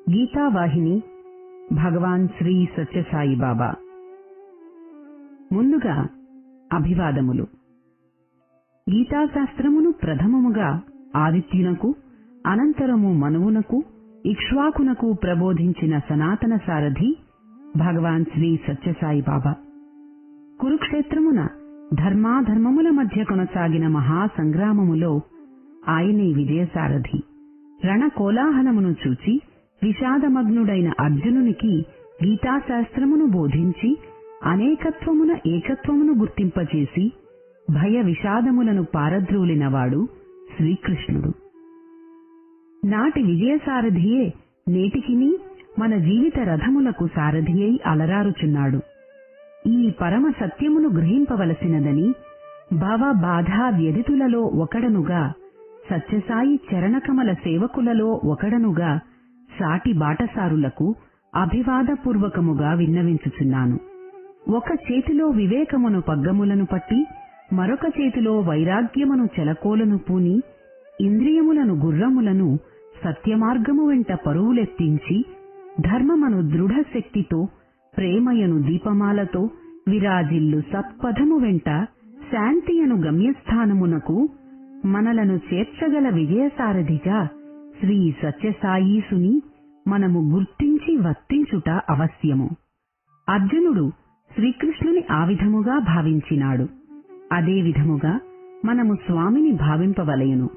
గీతావాహిని భగవాన్ శ్రీ సత్యసాయి బాబా. ముందుగా అభివాదములు. గీతాశాస్త్రమును ప్రథమముగా ఆదిత్యునకు, అనంతరము మనువునకు, ఇక్ష్వాకునకు ప్రబోధించిన సనాతన సారథి భగవాన్ శ్రీ సత్యసాయి బాబా. కురుక్షేత్రమున ధర్మాధర్మముల మధ్య కొనసాగిన మహాసంగ్రామములో ఆయనే విజయసారథి. రణకోలాహలమును చూచి విషాదమగ్నుడైన అర్జునునికి గీతాశాస్త్రమును బోధించి అనేకత్వమున ఏకత్వమును గుర్తింపచేసి భయ విషాదములను పారద్రోలినవాడు శ్రీకృష్ణుడు. నాటి విజయసారథియే నేటికిని మన జీవిత రథములకు సారథి అయి అలరారుచున్నాడు. ఈ పరమ సత్యమును గ్రహింపవలసినదని భవ బాధా వ్యధితులలో ఒకడనుగా, సత్యసాయి చరణకమల సేవకులలో ఒకడనుగా సాటి బాటసారులకు అభివాదపూర్వకముగా విన్నవించుచున్నాను. ఒక చేతిలో వివేకమును పగ్గములను పట్టి, మరొక చేతిలో వైరాగ్యమును చెలకోలను పూని, ఇంద్రియములను గుర్రములను సత్యమార్గము వెంట పరువులెత్తించి, ధర్మమను దృఢశక్తితో, ప్రేమయను దీపమాలతో విరాజిల్లు సత్పథము వెంట శాంతియను గమ్యస్థానమునకు మనలను చేర్చగల విజయసారథిగా శ్రీ సత్యసాయీసుని మనము గుర్తించి వర్తించుట అవశ్యము. అర్జునుడు శ్రీకృష్ణుని ఆ విధముగా భావించినాడు. అదే విధముగా మనము స్వామిని భావింపవలయును.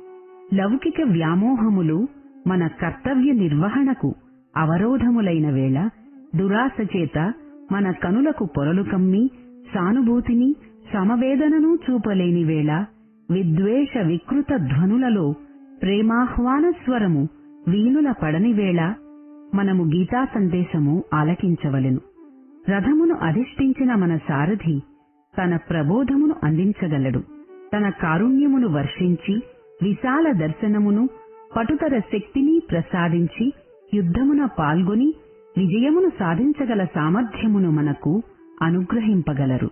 లౌకిక వ్యామోహములు మన కర్తవ్య నిర్వహణకు అవరోధములైన వేళ, దురాశ చేత మన కనులకు పొరలు కమ్మి సానుభూతిని సమవేదనను చూపలేని వేళ, విద్వేష వికృత ధ్వనులలో ప్రేమాహ్వాన స్వరము వీణుల పడని వేళ మనము గీతా సందేశము ఆలకించవలెను. రథమును అధిష్ఠించిన మన సారథి తన ప్రబోధమును అందించగలడు. తన కారుణ్యమును వర్షించి విశాల దర్శనమును, పటుతర శక్తిని ప్రసాదించి యుద్ధమున పాల్గొని విజయమును సాధించగల సామర్థ్యమును మనకు అనుగ్రహింపగలరు.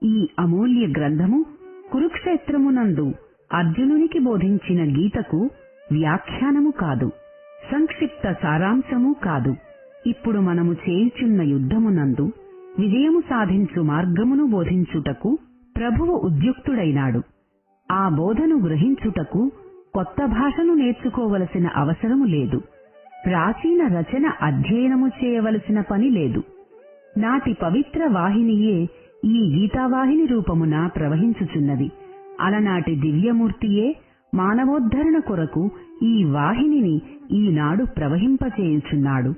ఈ అమూల్య గ్రంథము కురుక్షేత్రమునందు అర్జునునికి బోధించిన గీతకు వ్యాఖ్యానము కాదు, సంక్షిప్త సారాంశము కాదు. ఇప్పుడు మనము చేయుచున్న యుద్ధమునందు విజయము సాధించు మార్గమును బోధించుటకు ప్రభువు ఉద్యుక్తుడైనాడు. ఆ బోధను గ్రహించుటకు కొత్త భాషను నేర్చుకోవలసిన అవసరము లేదు. ప్రాచీన రచన అధ్యయనము చేయవలసిన పని లేదు. నాటి పవిత్ర వాహినియే ఈ గీతావాహిని రూపమున ప్రవహించుచున్నది. అలనాటి దివ్యమూర్తియే మానవోద్ధరణ కొరకు ఈ వాహినిని ఈనాడు ప్రవహింపచేయుచున్నాడు.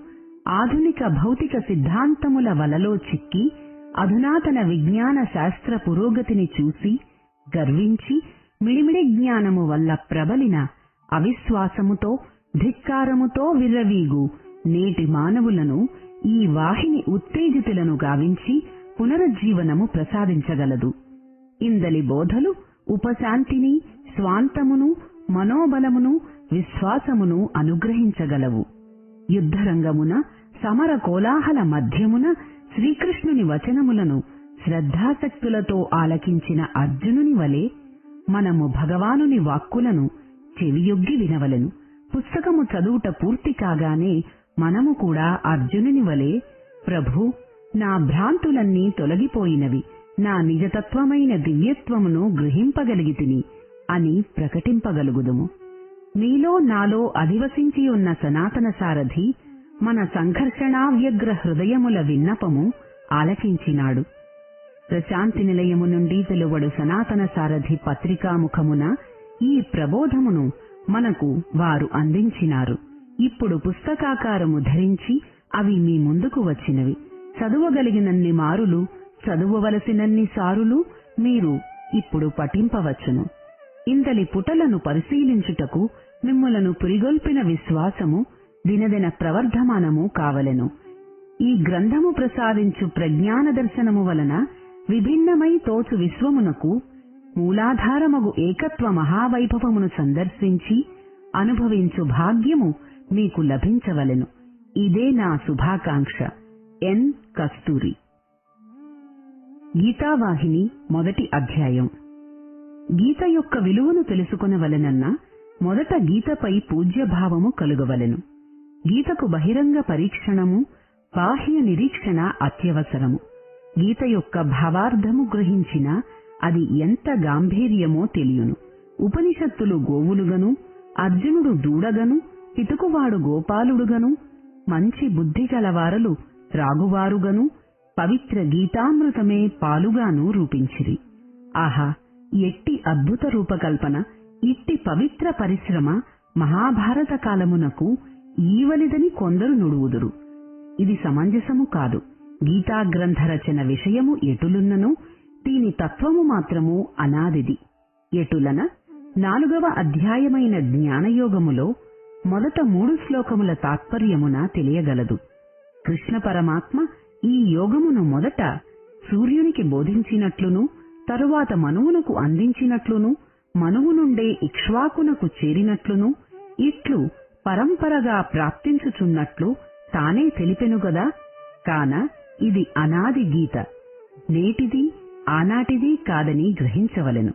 ఆధునిక భౌతిక సిద్ధాంతముల వలలో చిక్కి అధునాతన విజ్ఞాన శాస్త్ర పురోగతిని చూసి గర్వించి మిడిమిడి జ్ఞానము వల్ల ప్రబలిన అవిశ్వాసముతో, ధిక్కారముతో విర్రవీగు నేటి మానవులను ఈ వాహిని ఉత్తేజితులను గావించి పునరుజ్జీవనము ప్రసాదించగలదు. ఇందలి బోధలు ఉపశాంతిని, స్వాంతమును, మనోబలమును, విశ్వాసమును అనుగ్రహించగలవు. యుద్ధరంగమున సమర కోలాహల మధ్యమున శ్రీకృష్ణుని వచనములను శ్రద్ధాసక్తులతో ఆలకించిన అర్జునుని వలె మనము భగవానుని వాక్కులను చెవియొగ్గి వినవలెను. పుస్తకము చదువుట పూర్తి కాగానే మనము కూడా అర్జునుని వలె, ప్రభూ, నా భ్రాంతులన్నీ తొలగిపోయినవి, నా నిజతత్వమైన దివ్యత్వమును గ్రహింపగలిగితిని అని ప్రకటింపగలుగుదుము. మీలో నాలో అధివసించి ఉన్న సనాతన సారథి మన సంఘర్షణావ్యగ్ర హృదయముల విన్నపము ఆలకించినాడు. ప్రశాంతి నిలయము నుండి వెలువడు సనాతన సారథి పత్రికాముఖమున ఈ ప్రబోధమును మనకు వారు అందించినారు. ఇప్పుడు పుస్తకాకారము ధరించి అవి మీ ముందుకు వచ్చినవి. చదువగలిగినన్ని మారులు, చదువవలసినన్ని సారులు మీరు ఇప్పుడు పఠింపవచ్చును. ఇంతలి పుటలను పరిశీలించుటకు మిమ్ములను పురిగొల్పిన విశ్వాసము దినదిన ప్రవర్ధమానము కావలెను. ఈ గ్రంథము ప్రసాదించు ప్రజ్ఞాన దర్శనము వలన విభిన్నమై తోచు విశ్వమునకు మూలాధారమగు ఏకత్వ మహావైభవమును సందర్శించి అనుభవించు భాగ్యము మీకు లభించవలెను. ఇదే నా శుభాకాంక్ష. ఎన్. కస్తూరి. గీతావాహిని మొదటి అధ్యాయం. గీత యొక్క విలువను తెలుసుకొనవలెనన్న మొదట గీతపై పూజ్యభావము కలుగవలెను. గీతకు బహిరంగ పరీక్షణము, బాహ్య నిరీక్షణ అత్యవసరము. గీత యొక్క భావార్థము గ్రహించిన అది ఎంత గాంభీర్యమో తెలియును. ఉపనిషత్తులు గోవులుగను, అర్జునుడు దూడగను, పితుకువాడు గోపాలుడుగను, మంచి బుద్ధి గలవారలు త్రాగువారుగను, పవిత్ర గీతామృతమే పాలుగాను రూపించిరి. ఆహా, ఎట్టి అద్భుత రూపకల్పన! ఇట్టి పవిత్ర పరిశ్రమ మహాభారత కాలమునకు ఈవలిదని కొందరు నుడువుదురు. ఇది సమంజసము కాదు. గీతాగ్రంథ రచన విషయము ఎటులున్నను దీని తత్వము మాత్రము అనాదిది. ఎటులన 4వ అధ్యాయమైన జ్ఞానయోగములో మొదట 3 శ్లోకముల తాత్పర్యమున తెలియగలదు. కృష్ణ పరమాత్మ ఈ యోగమును మొదట సూర్యునికి బోధించినట్లును, తరువాత మనువునకు అందించినట్లును, మనువు నుండే ఇక్ష్వాకునకు చేరినట్లును, ఇట్లు పరంపరగా ప్రాప్తించుచున్నట్లు తానే తెలిపెనుగదా. కాన ఇది అనాది గీత, నేటిది ఆనాటిది కాదని గ్రహించవలెను.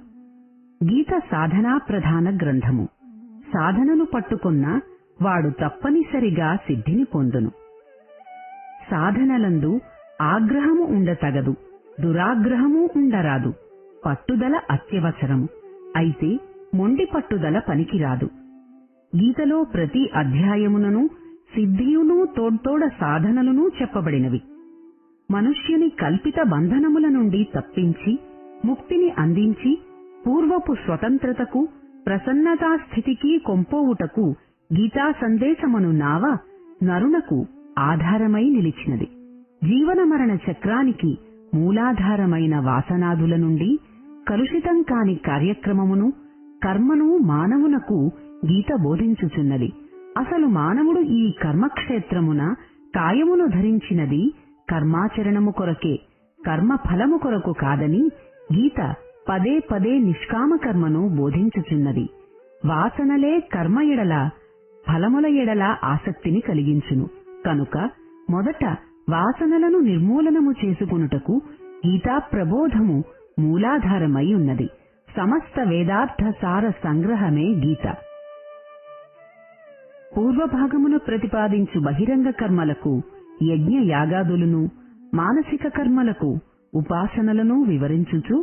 గీత సాధనా ప్రధాన గ్రంథము. సాధనను పట్టుకున్న వాడు తప్పనిసరిగా సిద్ధిని పొందును. సాధనలందు ఆగ్రహము ఉండతగదు, దురాగ్రహము ఉండరాదు. పట్టుదల అత్యవసరము. అయితే మొండి పట్టుదల పనికిరాదు. గీతలో ప్రతి అధ్యాయమునను సిద్ధియును తోడ్తోడ సాధనలును చెప్పబడినవి. మనుష్యుని కల్పిత బంధనముల నుండి తప్పించి ముక్తిని అందించి పూర్వపు స్వతంత్రతకు, ప్రసన్నతాస్థితికి కొంపోవుటకు గీతా సందేశమును నావ నరునకు ఆధారమై నిలిచినది. జీవన మరణ చక్రానికి మూలాధారమైన వాసనాదుల నుండి కలుషితం కాని కార్యక్రమమును, కర్మను మానవునకు గీత బోధించుచున్నది. అసలు మానవుడు ఈ కర్మక్షేత్రమున కాయమును ధరించినది కర్మాచరణము కొరకే, కర్మఫలము కొరకు కాదని గీత పదే పదే నిష్కామ కర్మను బోధించుచున్నది. వాసనలే కర్మ ఎడల, ఫలముల ఎడల ఆసక్తిని కలిగించును. కనుక మొదట వాసనలను నిర్మూలనము చేసుకొనుటకు గీతా ప్రబోధము మూలాధారమై ఉన్నది. సమస్త వేదార్థ సార సంగ్రహమే గీత. పూర్వభాగమును ప్రతిపాదించు బహిరంగ కర్మలకు యజ్ఞ యాగాదులను, మానసిక కర్మలకు ఉపాసనలను వివరించుచు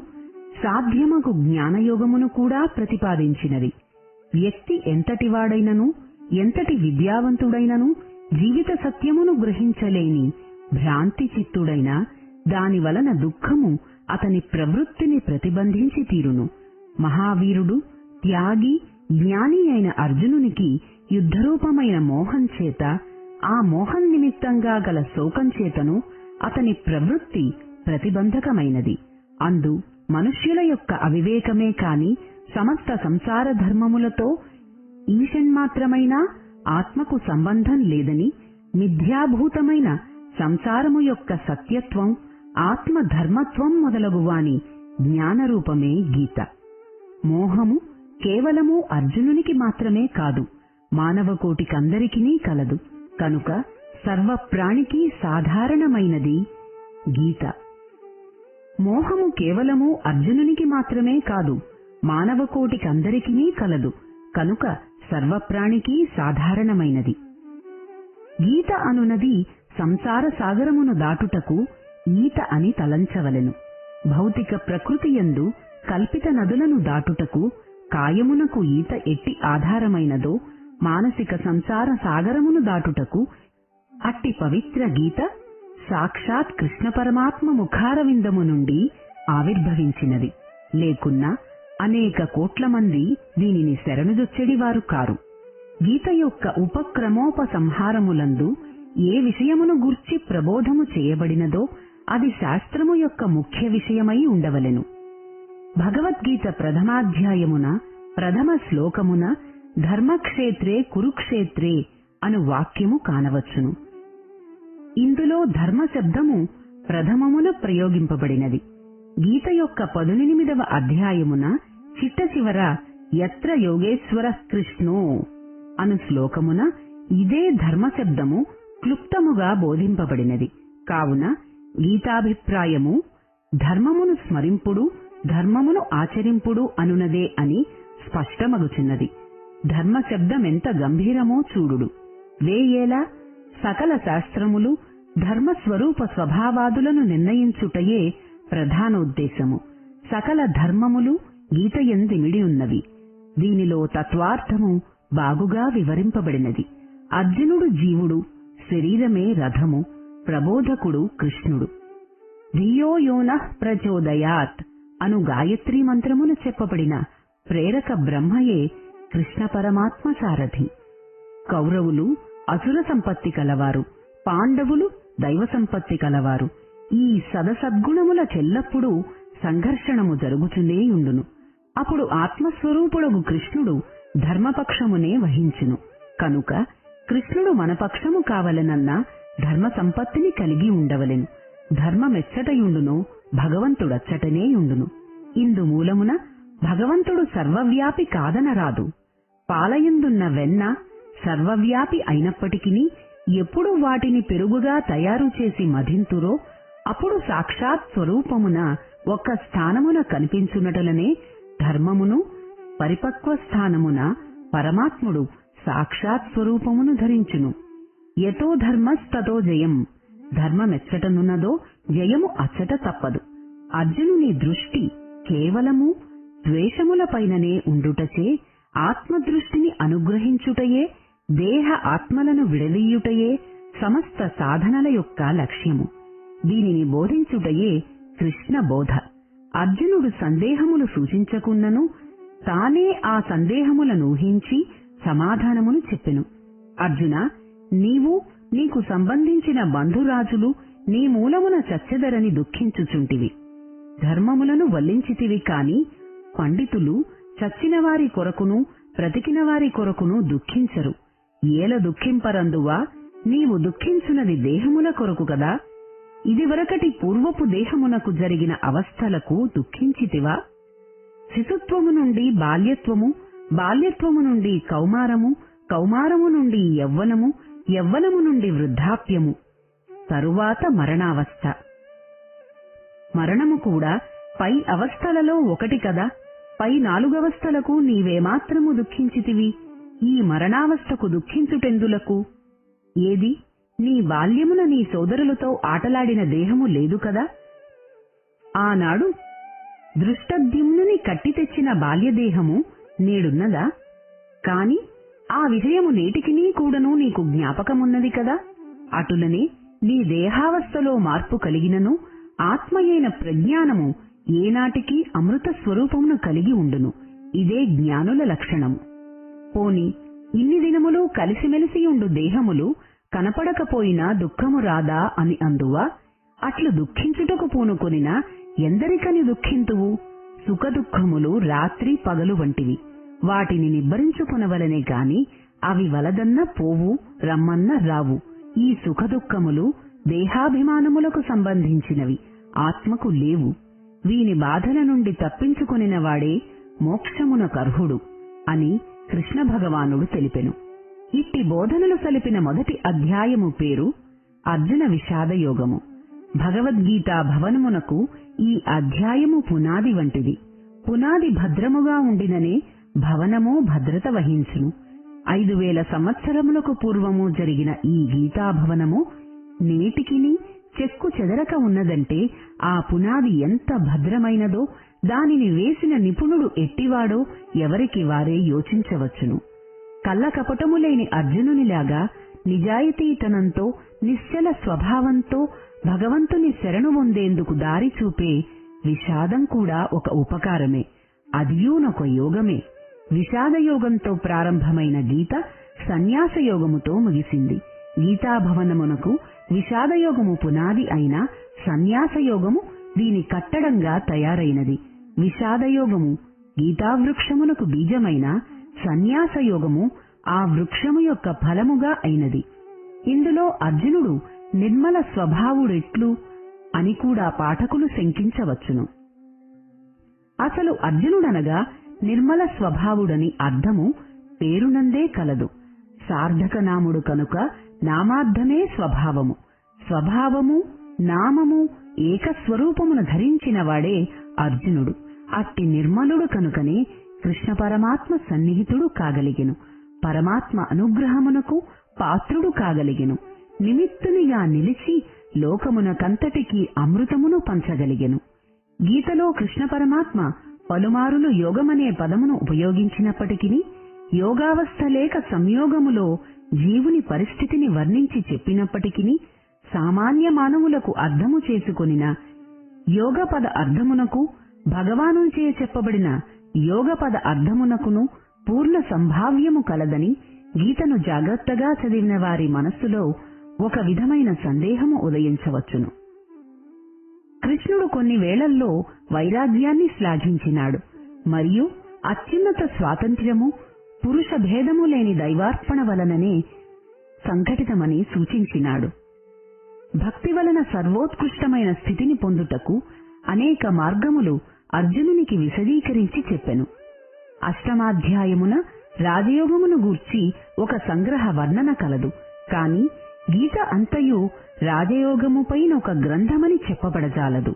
సాధ్యమగు జ్ఞానయోగమును కూడా ప్రతిపాదించినది. వ్యక్తి ఎంతటివాడైనను, ఎంతటి విద్యావంతుడైనను జీవిత సత్యమును గ్రహించలేని భ్రాంతి చిత్తుడైనా దానివలన దుఃఖము అతని ప్రవృత్తిని ప్రతిబంధించి తీరును. మహావీరుడు, త్యాగి, జ్ఞాని అయిన అర్జునునికి యుద్ధరూపమైన మోహం చేత, ఆ మోహం నిమిత్తంగా గల శోకం చేతను అతని ప్రవృత్తి ప్రతిబంధకమైనది. అందు మనుష్యుల యొక్క అవివేకమే కాని సమస్త సంసార ధర్మములతో ఈషన్మాత్రమైన ఆత్మకు సంబంధం లేదని, మిథ్యాభూతమైన సంసారము యొక్క సత్యత్వం, ఆత్మధర్మత్వం మొదలగువాని జ్ఞానరూపమే గీత. మోహము కేవలము అర్జునునికి మాత్రమే కాదు, మానవకోటికందరికీ కలదు. కనుక సర్వప్రాణికి సాధారణమైనది గీత. మోహము కేవలము అర్జునునికి మాత్రమే కాదు, మానవకోటికందరికీ కలదు. కనుక సర్వప్రాణికి సాధారణమైనది. గీత అనునది సంసార సాగరమును దాటుటకు ఈత అని తలంచవలెను. భౌతిక ప్రకృతియందు కల్పిత నదులను దాటుటకు కాయమునకు ఈత ఎట్టి ఆధారమైనదో, మానసిక సంసార సాగరమును దాటుటకు అట్టి పవిత్ర గీత సాక్షాత్ కృష్ణ పరమాత్మ ముఖారవిందము నుండి ఆవిర్భవించినది. లేకున్నా అనేక కోట్ల మంది దీనిని శరణుజొచ్చెడివారు కారు. గీత యొక్క ఉపక్రమోపసంహారములందు ఏ విషయమును గూర్చి ప్రబోధము చేయబడినదో అది శాస్త్రము యొక్క ముఖ్య విషయమై ఉండవలెను. భగవద్గీత ప్రథమాధ్యాయమున ప్రథమ శ్లోకమున ధర్మక్షేత్రే కురుక్షేత్రే అను వాక్యము కానవచ్చును. ఇందులో ధర్మశబ్దము ప్రథమమున ప్రయోగింపబడినది. గీత యొక్క 18వ అధ్యాయమున చిట్ట చివర యత్ర యోగేశ్వరః కృష్ణో అను శ్లోకమున ఇదే ధర్మశబ్దము క్లుప్తముగా బోధింపబడినది. కావున గీతాభిప్రాయము ధర్మమును స్మరింపుడు, ధర్మమును ఆచరింపుడు అనునదే అని స్పష్టమగుచున్నది. ధర్మశబ్దమెంత గంభీరమో చూడుడు. వేయేలా సకల శాస్త్రములు ధర్మస్వరూప స్వభావాదులను నిర్ణయించుటయే ప్రధానోద్దేశము. సకల ధర్మములు గీతయందిమిడి ఉన్నవి. దీనిలో తత్వార్థము బాగుగా వివరింపబడినది. అర్జునుడు జీవుడు, శరీరమే రథము, ప్రబోధకుడు కృష్ణుడు. ధియో యోనః ప్రచోదయాత్ అను గాయత్రీ మంత్రమును చెప్పబడిన ప్రేరక బ్రహ్మయే కృష్ణ పరమాత్మ సారథి. కౌరవులు అసుర సంపత్తి కలవారు, పాండవులు దైవ సంపత్తి కలవారు. ఈ సదసద్గుణముల చెల్లప్పుడూ సంఘర్షణము జరుగుచునేయుండును. అప్పుడు ఆత్మస్వరూపుడగు కృష్ణుడు ధర్మపక్షమునే వహించును. కనుక కృష్ణుడు మన పక్షము కావలెనన్నా ధర్మ సంపత్తిని కలిగి ఉండవలెను. ధర్మమెచ్చటయుండునో భగవంతుడచ్చటనేయుండును. ఇందు మూలమున భగవంతుడు సర్వవ్యాపి కాదనరాదు. పాలయందున్న వెన్న సర్వవ్యాపి అయినప్పటికీ ఎప్పుడు వాటిని పెరుగుగా తయారు చేసి మధింతురో అప్పుడు సాక్షాత్ స్వరూపమున ఒక్క స్థానమున కనిపించునటలనే ధర్మమును పరిపక్వ స్థానమున పరమాత్ముడు సాక్షాత్ స్వరూపమును ధరించును. యతో ధర్మస్తతో జయం. ధర్మమెచ్చటనున్నదో జయము అచ్చట తప్పదు. అర్జునుని దృష్టి కేవలము ద్వేషములపైననే ఉండుటచే ఆత్మదృష్టిని అనుగ్రహించుటయే, దేహ ఆత్మలను విడదీయుటయే సమస్త సాధనల యొక్క లక్ష్యము. దీనిని బోధించుటయే కృష్ణ బోధ. అర్జునుడు సందేహములు సూచించకున్నను తానే ఆ సందేహములను ఊహించి సమాధానమును చెప్పెను. అర్జున, నీవు నీకు సంబంధించిన బంధురాజులు నీ మూలమున చచ్చెదరని దుఃఖించుచుంటివి. ధర్మములను వల్లించితివి కాని పండితులు చచ్చినవారి కొరకును బ్రతికినవారి కొరకును దుఃఖించరు. ఏల దుఃఖింపరందువా? నీవు దుఃఖించునది దేహముల కొరకు కదా. ఇదివరకటి పూర్వపు దేహమునకు జరిగిన అవస్థలకు దుఃఖించితివా? శిశుత్వము నుండి బాల్యత్వము, బాల్యత్వము నుండి కౌమారము, కౌమారము నుండి యవ్వనము, యవ్వనము నుండి వృద్ధాప్యము, తరువాత మరణావస్థ. మరణము కూడా పై అవస్థలలో ఒకటి కదా. పై 4 అవస్థలకు నీవేమాత్రము దుఃఖించితివి? ఈ మరణావస్థకు దుఃఖించుటెందులకు? ఏది, నీ బాల్యమున నీ సోదరులతో ఆటలాడిన దేహము లేదు కదా. ఆనాడు దృష్టద్యుమ్నుని కట్టి తెచ్చిన బాల్యదేహము నేడున్నదా? కాని ఆ విజయము నేటికినీ కూడాను నీకు జ్ఞాపకమున్నది కదా. అటులనే నీ దేహావస్థలో మార్పు కలిగినను ఆత్మయైన ప్రజ్ఞానము ఏనాటికి అమృత స్వరూపమును కలిగి ఉండును. ఇదే జ్ఞానుల లక్షణము. పోని ఇన్ని దినములు కలిసిమెలిసియుండు దేహములు కనపడకపోయినా దుఃఖము రాదా అని అందువా? అట్లు దుఃఖించుటకు పూనుకొనినా ఎందరికని దుఃఖింతువు? సుఖదుఃఖములు రాత్రి పగలు వంటివి. వాటిని నిబ్బరించుకునవలనే గాని అవి వలదన్న పోవు, రమ్మన్న రావు. ఈ సుఖదుఃఖములు దేహాభిమానములకు సంబంధించినవి, ఆత్మకు లేవు. వీని బాధల నుండి తప్పించుకొనినవాడే మోక్షమునకర్హుడు అని కృష్ణ భగవానుడు తెలిపెను. ఇట్టి బోధనలు సలిపిన మొదటి అధ్యాయము పేరు అర్జున విషాదయోగము. భగవద్గీతా భవనమునకు ఈ అధ్యాయము పునాది వంటిది. పునాది భద్రముగా ఉండిననే భవనము భద్రత వహించును. 5000 సంవత్సరములకు పూర్వము జరిగిన ఈ గీతాభవనము నేటికిని చెక్కు చెదరక ఉన్నదంటే ఆ పునాది ఎంత భద్రమైనదో దానిని వేసిన నిపుణుడు ఎట్టివాడో ఎవరికి వారే యోచించవచ్చును. కళ్ళకపటము లేని అర్జునునిలాగా నిజాయితీతనంతో నిశ్చల స్వభావంతో భగవంతుని శరణు పొందేందుకు దారి చూపే విషాదం కూడా ఒక ఉపకారమే, అదియూనొక యోగమే. విషాదయోగంతో ప్రారంభమైన గీత సన్యాసయోగముతో ముగిసింది. గీతాభవనమునకు విషాదయోగము పునాది అయిన సన్యాసయోగము దీని కట్టడంగా తయారైనది. విషాదయోగము గీతావృక్షమునకు బీజమైన సన్యాసయోగము ఆ వృక్షము యొక్క ఫలముగా అయినది. ఇందులో అర్జునుడు నిర్మల స్వభావుడెట్లు అని కూడా పాఠకులు శంకించవచ్చును. అసలు అర్జునుడనగా నిర్మల స్వభావుడని అర్థము పేరునందే కలదు. సార్థక నాముడు కనుక నామార్థమే స్వభావము. స్వభావము నామము ఏకస్వరూపమును ధరించినవాడే అర్జునుడు. అట్టి నిర్మలుడు కనుకనే కృష్ణ పరమాత్మ సన్నిహితుడు కాగలిగెను. పరమాత్మ అనుగ్రహమునకు పాత్రుడు కాగలిగెను. నిమిత్తునిగా నిలిచి లోకమునకంతటికీ అమృతమును పంచగలిగెను. గీతలో కృష్ణ పరమాత్మ పలుమారులు యోగమనే పదమును ఉపయోగించినప్పటికీ యోగావస్థ లేక సంయోగములో జీవుని పరిస్థితిని వర్ణించి చెప్పినప్పటికీ సామాన్య మానవులకు అర్థము చేసుకొనిన యోగపద అర్థమునకు భగవానుచే చెప్పబడిన యోగపద అర్థమునకును పూర్ణ సంభావ్యము కలదని గీతను జాగ్రత్తగా చదివిన వారి మనస్సులో ఒక విధమైన సందేహము ఉదయించవచ్చును. కృష్ణుడు కొన్ని వేళల్లో వైరాగ్యాన్ని శ్లాఘించినాడు మరియు అత్యున్నత స్వాతంత్ర్యము పురుష భేదము లేని దైవార్పణ వలననే సంఘటితమని సూచించినాడు. భక్తి వలన సర్వోత్కృష్టమైన స్థితిని పొందుటకు అనేక మార్గములు అర్జునునికి విశదీకరించి చెప్పెను. అష్టమాధ్యాయమున రాజయోగమును గూర్చి ఒక సంగ్రహ వర్ణన కలదు. కాని గీత అంతయు రాజయోగముపైన ఒక గ్రంథమని చెప్పబడజాలదు.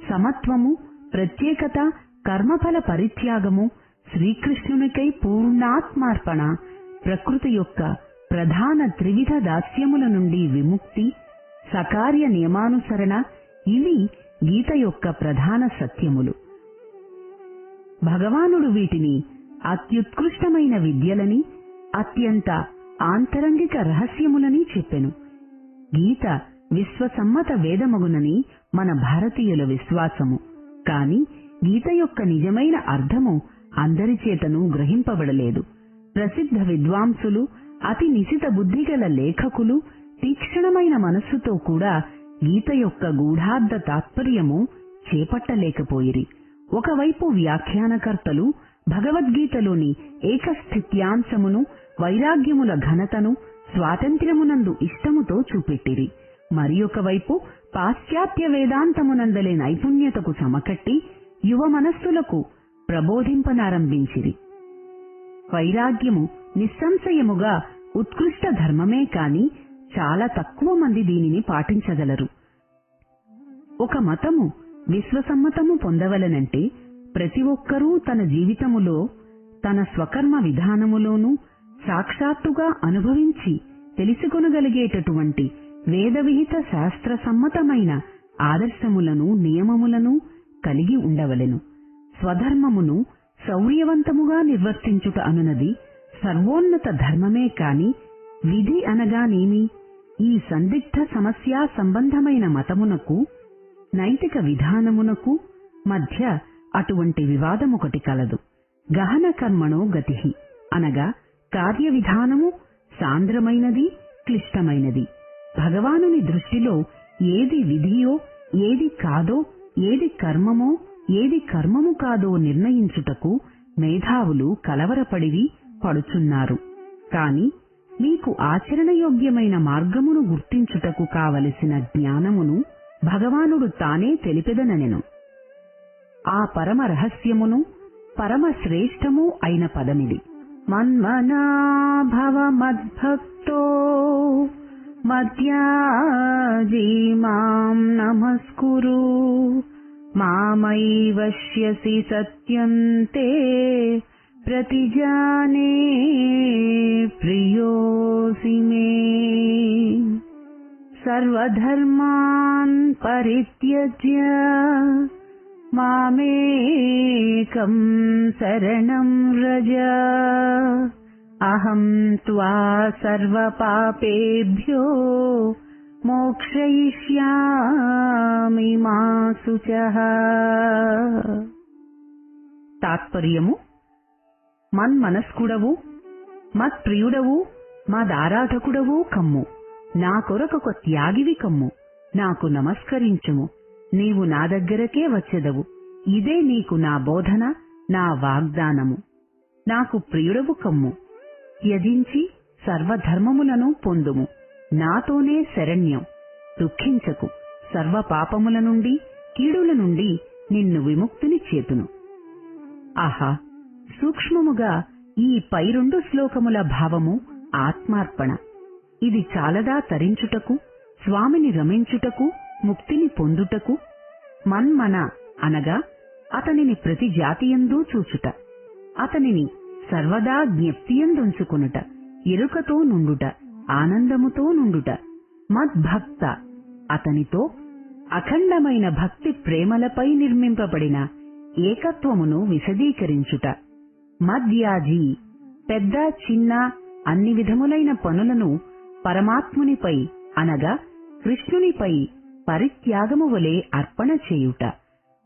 సమత్వము, ప్రత్యేకత, కర్మఫల పరిత్యాగము, శ్రీకృష్ణునికై పూర్ణాత్మార్పణ, ప్రకృతి యొక్క ప్రధాన త్రివిధ దాస్యముల నుండి విముక్తి, సకార్య నియమానుసరణ ఇవి గీత యొక్క ప్రధాన సత్యములు. భగవానుడు వీటిని అత్యుత్కృష్టమైన విద్యలని, అత్యంత ఆంతరంగిక రహస్యములని చెప్పెను. గీత విశ్వసమ్మత వేదమగునని మన భారతీయుల విశ్వాసము. కాని గీత యొక్క నిజమైన అర్థము అందరిచేతను గ్రహింపబడలేదు. ప్రసిద్ధ విద్వాంసులు, అతి నిశిత బుద్ధిగల లేఖకులు తీక్షణమైన మనస్సుతో కూడా గీత యొక్క గూఢార్థ తాత్పర్యము చేపట్టలేకపోయిరి. ఒకవైపు వ్యాఖ్యానకర్తలు భగవద్గీతలోని ఏకస్థిత్యాంశమును, వైరాగ్యముల ఘనతను, స్వాతంత్ర్యమునందు ఇష్టముతో చూపెట్టిరి. మరియొకవైపు పాశ్చాత్య వేదాంతమునందలే నైపుణ్యతకు సమకట్టి యువ మనస్సులకు ప్రబోధింపనారంభించిరి. వైరాగ్యము నిస్సంశయముగా ఉత్కృష్ట ధర్మమే కాని చాలా తక్కువ మంది దీనిని పాటించగలరు. ఒక మతము విశ్వసమ్మతము పొందవలనంటే ప్రతి ఒక్కరూ తన జీవితములో తన స్వకర్మ విధానములోనూ సాక్షాత్తుగా అనుభవించి తెలుసుకొనగలిగేటటువంటి వేదవిహిత శాస్త్ర సమ్మతమైన ఆదర్శములను, నియమములను కలిగి ఉండవలెను. స్వధర్మమును శౌర్యవంతముగా నిర్వర్తించుట అనునది సర్వోన్నత ధర్మమే కాని విధి అనగానేమి? ఈ సందిగ్ధ సమస్యా సంబంధమైన మతమునకు, నైతిక విధానమునకు మధ్య అటువంటి వివాదమొకటి కలదు. గహన కర్మణో గతిః అనగా కార్య విధానము సాంద్రమైనది, క్లిష్టమైనది. భగవానుని దృష్టిలో ఏది విధియో, ఏది కాదో, ఏది కర్మమో, ఏది కర్మము కాదో నిర్ణయించుటకు మేధావులు కలవరపడివి పడుచున్నారు. కాని మీకు ఆచరణయోగ్యమైన మార్గమును గుర్తించుటకు కావలసిన జ్ఞానమును భగవానుడు తానే తెలిపెదననెను. ఆ పరమ రహస్యమును, పరమ శ్రేష్టము అయిన పదమిది. మన్మనా భవ మద్భక్తో మధ్యాజీ మాం నమస్కురు మామైవశ్యసి సత్యంతే ప్రతిజానే ప్రియోసి మే సర్వధర్మాన్ పరిత్యజ్య మామేకం శరణం వ్రజ అహం త్వా సర్వపాపేభ్యో మోక్షయిష్యామి మా శుచః. తాత్పర్యము: మన్మనస్కుడవు, మత్ప్రియుడవు, మదారాధకుడవు కమ్ము. నా కొరకొక త్యాగివి కమ్ము. నాకు నమస్కరించుము. నీవు నా దగ్గరకే వచ్చెదవు. ఇదే నీకు నా బోధన, నా వాగ్దానము. నాకు ప్రియుడవు కమ్ము. త్యజించి సర్వధర్మములను పొందుము. నాతోనే శరణ్యం. దుఃఖించకు. సర్వ పాపముల నుండి, కీడుల నుండి నిన్ను విముక్తిని చేతును. ఆహా! సూక్ష్మముగా ఈ పై 2 శ్లోకముల భావము ఆత్మార్పణ. ఇది చాలదా తరించుటకు, స్వామిని రమించుటకు, ముక్తిని పొందుటకు? మన్మన అనగా అతనిని ప్రతి జాతియందు చూచుట. అతనిని సర్వదా జ్ఞప్తియందుంచుకొనుట, ఎరుకతో నుండుట, ఆనందముతో నుండుట. మద్భక్త అతనితో అఖండమైన భక్తి ప్రేమలపై నిర్మింపబడిన ఏకత్వమును విశదీకరించుట. మద్యాజీ పెద్ద చిన్న అన్ని విధములైన పనులను పరమాత్మునిపై అనగా కృష్ణునిపై పరిత్యాగము వలె అర్పణ చేయుట.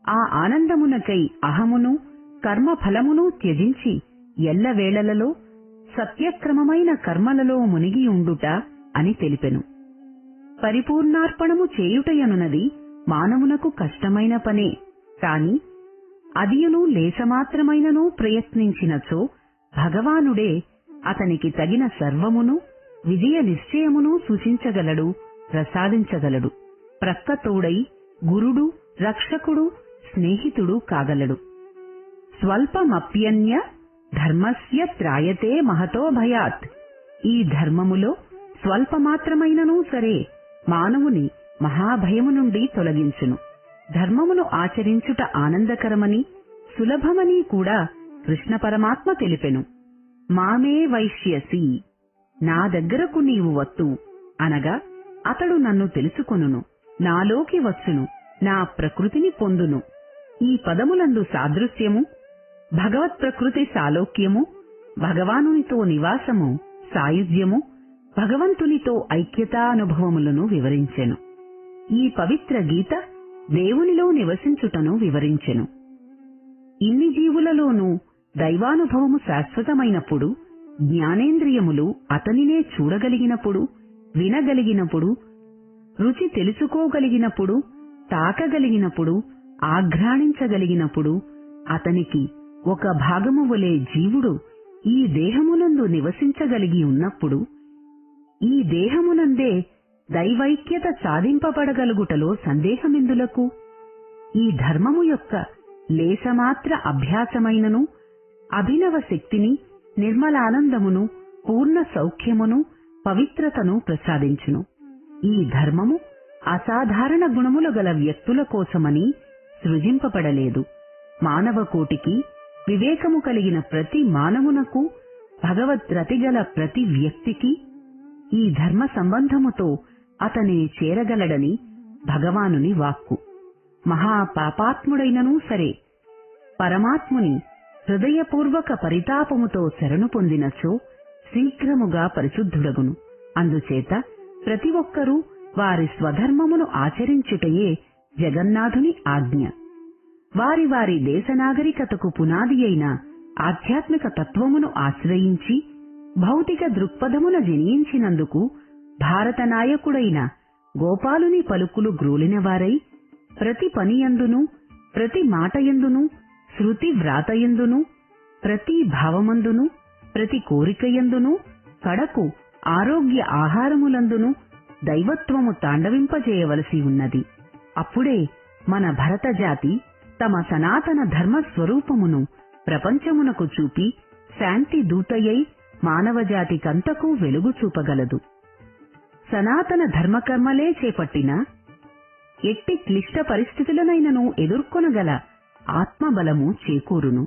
ఆ ఆనందమునకై అహమును కర్మఫలమును త్యజించి ఎల్లవేళలలో సత్యక్రమమైన కర్మలలో మునిగి ఉండుట అని తెలిపెను. పరిపూర్ణార్పణము చేయుటయనున్నది మానవునకు కష్టమైన పనే. కాని అదియును లేసమాత్రమైనను ప్రయత్నించినచో భగవానుడే అతనికి తగిన సర్వమును విజయ నిశ్చయమును సూచించగలడు, ప్రసాదించగలడు. ప్రక్కతోడై గురుడు, రక్షకుడు, స్నేహితుడు కాగలడు. స్వల్పమప్యన్య ధర్మస్య త్రాయతే మహతో భయాత్. ఈ ధర్మములో స్వల్పమాత్రమైననూ సరే మానవుని మహాభయము నుండి తొలగించును. ధర్మమును ఆచరించుట ఆనందకరమని, సులభమని కూడా కృష్ణ పరమాత్మ తెలిపెను. మామే వైష్యసి, నా దగ్గరకు నీవు వత్తు అనగా అతడు నన్ను తెలుసుకొనును, నాలోకి వచ్చును, నా ప్రకృతిని పొందును. ఈ పదములందు సాదృశ్యము, భగవత్ ప్రకృతి సాలోక్యము, భగవానునితో నివాసము, సాయుధ్యము, భగవంతునితో ఐక్యతా అనుభవములను వివరించెను. ఈ పవిత్ర గీత దేవునిలో నివసించుటను వివరించెను. ఇన్ని జీవులలోనూ దైవానుభవము శాశ్వతమైనప్పుడు, జ్ఞానేంద్రియములు అతనినే చూడగలిగినప్పుడు, వినగలిగినప్పుడు, రుచి తెలుసుకోగలిగినప్పుడు, తాకగలిగినప్పుడు, ఆఘ్రాణించగలిగినప్పుడు, అతనికి ఒక భాగము వలె జీవుడు ఈ దేహమునందు నివసించగలిగి ఉన్నప్పుడు, ఈ దేహమునందే దైవైక్యత సాధింపబడగలుగుటలో సందేహమెందులకు? ఈ ధర్మము యొక్క లేసమాత్ర అభ్యాసమైనను అభినవ శక్తిని, నిర్మలానందమును, పూర్ణ సౌఖ్యమును, పవిత్రతను ప్రసాదించును. ఈ ధర్మము అసాధారణ గుణములు గల వ్యక్తుల కోసమని సృజింపబడలేదు. మానవకోటికి, వివేకము కలిగిన ప్రతి మానవునకు, భగవద్రతిగల ప్రతి వ్యక్తికి ఈ ధర్మ సంబంధముతో అతనే చేరగలడని భగవానుని వాక్కు. మహాపాపాత్ముడైననూ సరే పరమాత్ముని హృదయపూర్వక పరితాపముతో శరణు పొందినచో శీఘ్రముగా పరిశుద్ధుడగును. అందుచేత ప్రతి ఒక్కరూ వారి స్వధర్మమును ఆచరించుటయే జగన్నాథుని ఆజ్ఞ. వారి వారి దేశ నాగరికతకు పునాది అయిన ఆధ్యాత్మిక తత్వమును ఆశ్రయించి భౌతిక దృక్పథమున జనించినందుకు భారత నాయకుడైన గోపాలుని పలుకులు గ్రోలినవారై ప్రతి పనియందును, ప్రతి మాటయందును, శృతి వ్రాతయందును, ప్రతి భావమందును, ప్రతి కోరికయందును, కడకు ఆరోగ్య ఆహారములందును దైవత్వము తాండవింపజేయవలసి ఉన్నది. అప్పుడే మన భరత జాతి తమ సనాతన ధర్మస్వరూపమును ప్రపంచమునకు చూపి శాంతి దూతయై మానవజాతికంతకు వెలుగు చూపగలదు. సనాతన ధర్మకర్మలే చేపట్టిన ఎట్టి క్లిష్ట పరిస్థితులనైనను ఎదుర్కొనగల ఆత్మబలము చేకూరును.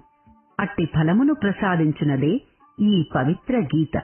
అట్టి ఫలమును ప్రసాదించునదే ఈ పవిత్ర గీత.